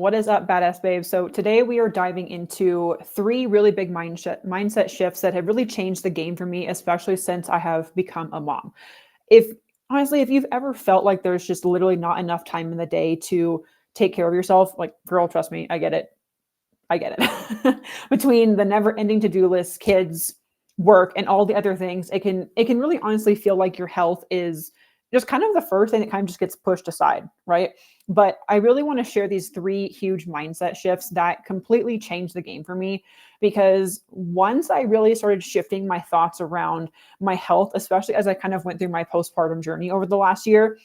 What is up, badass babes? So today we are diving into three really big mindset shifts that have really changed the game for me, especially since I have become a mom. If honestly, if you've ever felt like there's just literally not enough time in the day to take care of yourself, like girl, trust me, I get it. I get it. Between the never-ending to-do list, kids, work, and all the other things, it can really honestly feel like your health is just kind of the first thing that kind of just gets pushed aside, right? But I really want to share these three huge mindset shifts that completely changed the game for me because once I really started shifting my thoughts around my health, especially as I kind of went through my postpartum journey over the last year,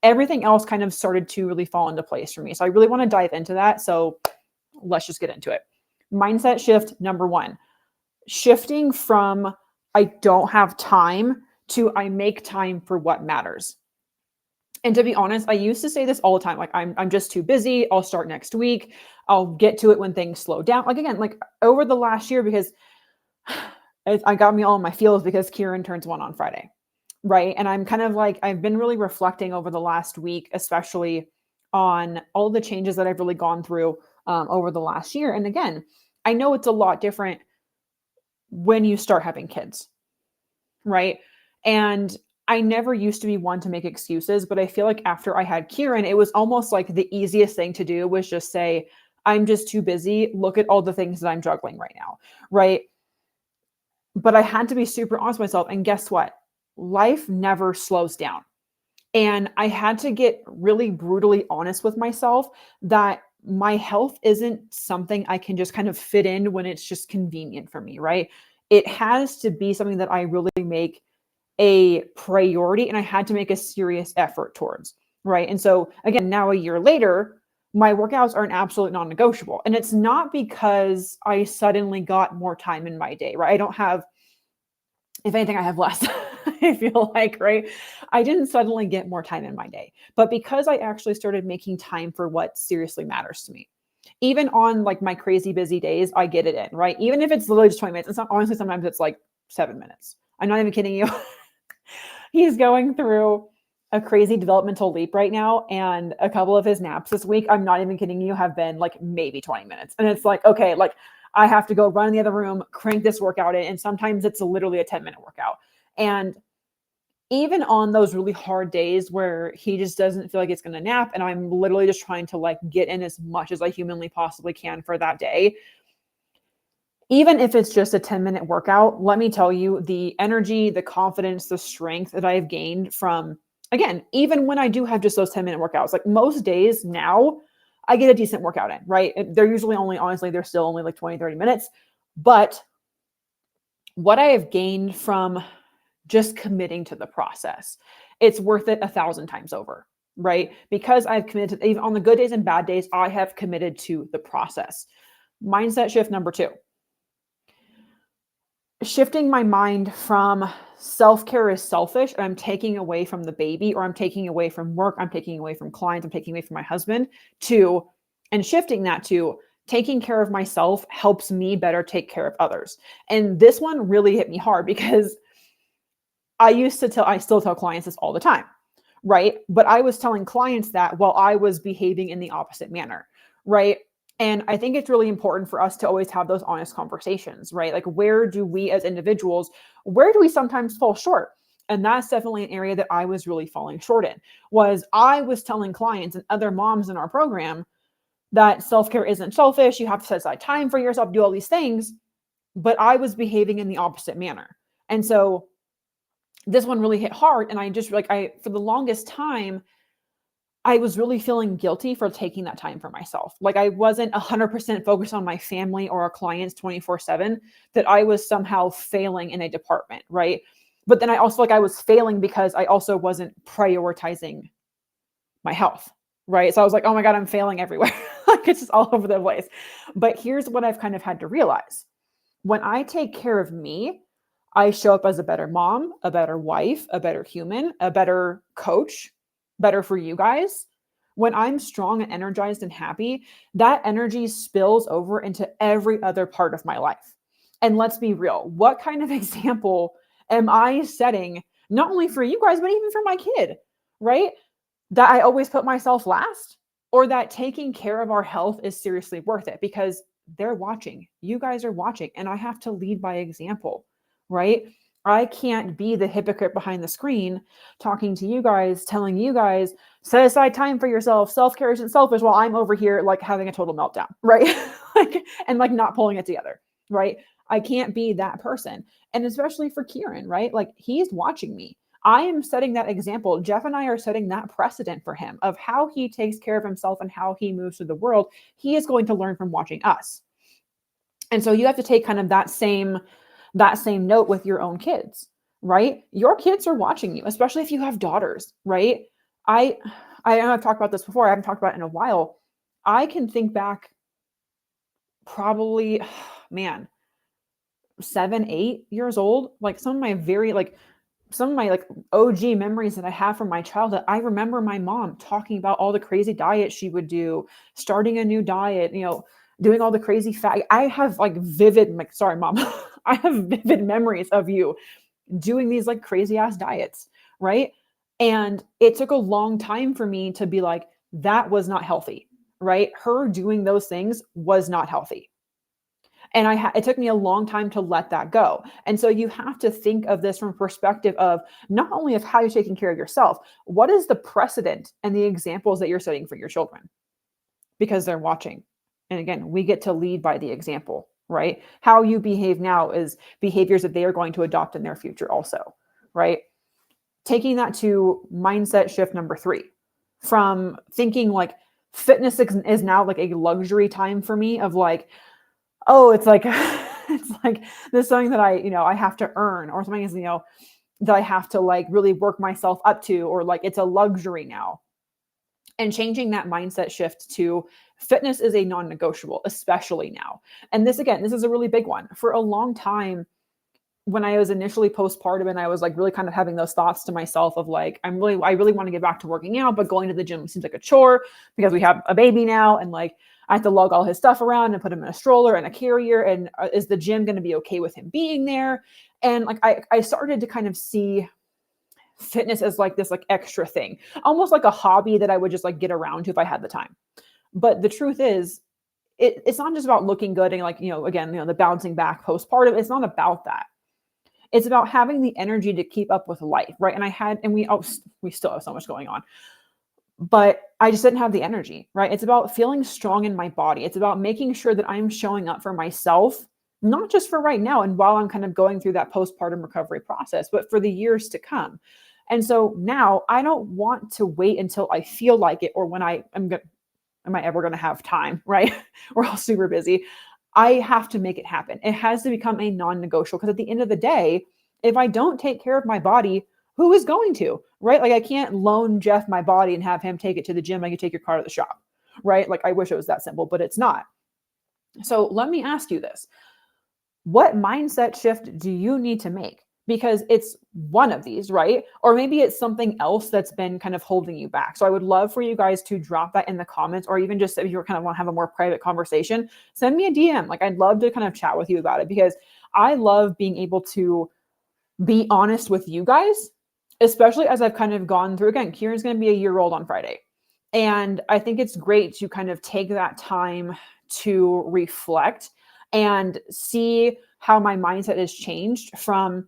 everything else kind of started to really fall into place for me. So I really want to dive into that. So let's just get into it. Mindset shift number one, shifting from I don't have time to I make time for what matters. And to be honest, I used to say this all the time. Like I'm just too busy. I'll start next week. I'll get to it when things slow down. Like again, like over the last year, because I got me all in my feels because Kieran turns one on Friday. Right. And I'm kind of like, I've been really reflecting over the last week, especially on all the changes that I've really gone through over the last year. And again, I know it's a lot different when you start having kids, right? And I never used to be one to make excuses, but I feel like after I had Kieran, it was almost like the easiest thing to do was just say, I'm just too busy. Look at all the things that I'm juggling right now, right? But I had to be super honest with myself. And guess what? Life never slows down. And I had to get really brutally honest with myself that my health isn't something I can just kind of fit in when it's just convenient for me, right? It has to be something that I really make a priority and I had to make a serious effort towards, right? And so again, now a year later, my workouts are an absolute non-negotiable. And it's not because I suddenly got more time in my day, right? I don't have, if anything, I have less. I feel like, right? I didn't suddenly get more time in my day, but because I actually started making time for what seriously matters to me. Even on like my crazy busy days, I get it in, right? Even if it's literally just 20 minutes. It's not honestly, sometimes it's like 7 minutes. I'm not even kidding you. He's going through a crazy developmental leap right now. And a couple of his naps this week, I'm not even kidding you, have been like maybe 20 minutes. And it's like, okay, like I have to go run in the other room, crank this workout in. And sometimes it's literally a 10-minute workout. And even on those really hard days where he just doesn't feel like it's going to nap and I'm literally just trying to like get in as much as I humanly possibly can for that day, even if it's just a 10-minute workout, let me tell you the energy, the confidence, the strength that I've gained from, again, even when I do have just those 10-minute workouts, like most days now, I get a decent workout in, right? They're usually only, honestly, they're still only like 20, 30 minutes. But what I have gained from just committing to the process, it's worth it 1,000 times over, right? Because I've committed to, even on the good days and bad days, I have committed to the process. Mindset shift number two, shifting my mind from self-care is selfish and I'm taking away from the baby, or I'm taking away from work, I'm taking away from clients, I'm taking away from my husband, to, and shifting that to taking care of myself helps me better take care of others. And this one really hit me hard because I still tell clients this all the time, right? But I was telling clients that while I was behaving in the opposite manner, right? And I think it's really important for us to always have those honest conversations, right? Like, where do we as individuals, where do we sometimes fall short? And that's definitely an area that I was really falling short in, was I was telling clients and other moms in our program that self-care isn't selfish. You have to set aside time for yourself, do all these things. But I was behaving in the opposite manner. And so this one really hit hard. And I just like, for the longest time, I was really feeling guilty for taking that time for myself. Like I wasn't 100% focused on my family or our clients 24/7, that I was somehow failing in a department, right? But then I also like I was failing because I also wasn't prioritizing my health, right? So I was like, oh my God, I'm failing everywhere. Like it's just all over the place. But here's what I've kind of had to realize. When I take care of me, I show up as a better mom, a better wife, a better human, a better coach, better for you guys. When I'm strong and energized and happy, that energy spills over into every other part of my life. And let's be real, what kind of example am I setting, not only for you guys, but even for my kid, right? That I always put myself last, or that taking care of our health is seriously worth it because they're watching. You guys are watching, and I have to lead by example, right? I can't be the hypocrite behind the screen talking to you guys, telling you guys, set aside time for yourself. Self-care isn't selfish while I'm over here like having a total meltdown, right? And like not pulling it together, right? I can't be that person. And especially for Kieran, right? Like he's watching me. I am setting that example. Jeff and I are setting that precedent for him of how he takes care of himself and how he moves through the world. He is going to learn from watching us. And so you have to take kind of that same note with your own kids, right? Your kids are watching you, especially if you have daughters, right? I know I've talked about this before. I haven't talked about it in a while. I can think back probably, man, 7, 8 years old, like some of my OG memories that I have from my childhood. I remember my mom talking about all the crazy diets she would do, starting a new diet, doing all the crazy fat. I have like vivid, like, sorry, mom, I have vivid memories of you doing these like crazy ass diets, right? And it took a long time for me to be like, that was not healthy, right? Her doing those things was not healthy. And it took me a long time to let that go. And so you have to think of this from a perspective of not only of how you're taking care of yourself, what is the precedent and the examples that you're setting for your children? Because they're watching. And again, we get to lead by the example, right? How you behave now is behaviors that they are going to adopt in their future also, right? Taking that to mindset shift number 3, from thinking like fitness is now like a luxury time for me of like, oh, it's like it's like this something that I have to earn, or something is, that I have to like really work myself up to, or like it's a luxury now. And changing that mindset shift to fitness is a non-negotiable, especially now. And this is a really big one. For a long time, when I was initially postpartum and I was like really kind of having those thoughts to myself of like, I really want to get back to working out, but going to the gym seems like a chore because we have a baby now, and like I have to lug all his stuff around and put him in a stroller and a carrier. And is the gym going to be okay with him being there? And like I started to kind of see fitness as like this like extra thing, almost like a hobby that I would just like get around to if I had the time. But the truth is, it's not just about looking good and like, again, the bouncing back postpartum. It's not about that. It's about having the energy to keep up with life, right? And we still have so much going on, but I just didn't have the energy, right? It's about feeling strong in my body. It's about making sure that I'm showing up for myself, not just for right now and while I'm kind of going through that postpartum recovery process, but for the years to come. And so now I don't want to wait until I feel like it, or when am I ever going to have time, right? We're all super busy. I have to make it happen. It has to become a non-negotiable, because at the end of the day, if I don't take care of my body, who is going to, right? Like I can't loan Jeff my body and have him take it to the gym. Like you take your car to the shop, right? Like I wish it was that simple, but it's not. So let me ask you this. What mindset shift do you need to make? Because it's one of these, right? Or maybe it's something else that's been kind of holding you back. So I would love for you guys to drop that in the comments, or even just if you kind of want to have a more private conversation, send me a DM. Like I'd love to kind of chat with you about it, because I love being able to be honest with you guys, especially as I've kind of gone through, again, Kieran's going to be a year old on Friday. And I think it's great to kind of take that time to reflect and see how my mindset has changed from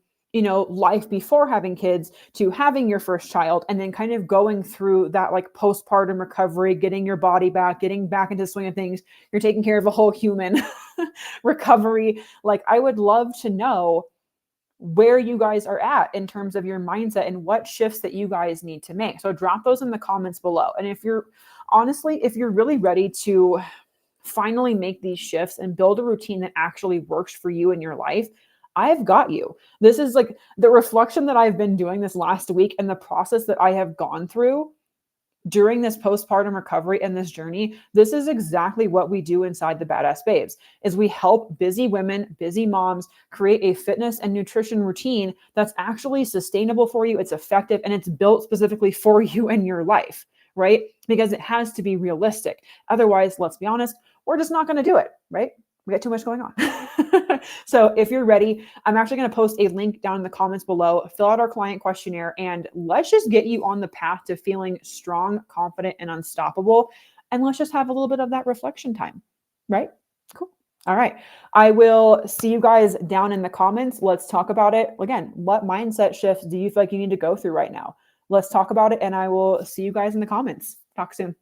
life before having kids to having your first child, and then kind of going through that like postpartum recovery, getting your body back, getting back into the swing of things. You're taking care of a whole human recovery. Like I would love to know where you guys are at in terms of your mindset and what shifts that you guys need to make. So drop those in the comments below. And if you're really ready to finally make these shifts and build a routine that actually works for you in your life, I've got you. This is like the reflection that I've been doing this last week, and the process that I have gone through during this postpartum recovery and this journey. This is exactly what we do inside the Badass Babes, is we help busy women, busy moms create a fitness and nutrition routine that's actually sustainable for you. It's effective, and it's built specifically for you and your life, right? Because it has to be realistic. Otherwise, let's be honest, we're just not going to do it, right? We got too much going on. So if you're ready, I'm actually going to post a link down in the comments below. Fill out our client questionnaire, and let's just get you on the path to feeling strong, confident, and unstoppable. and let's just have a little bit of that reflection time, right? Cool. All right. I will see you guys down in the comments. Let's talk about it. Again, what mindset shifts do you feel like you need to go through right now? Let's talk about it, and I will see you guys in the comments. Talk soon.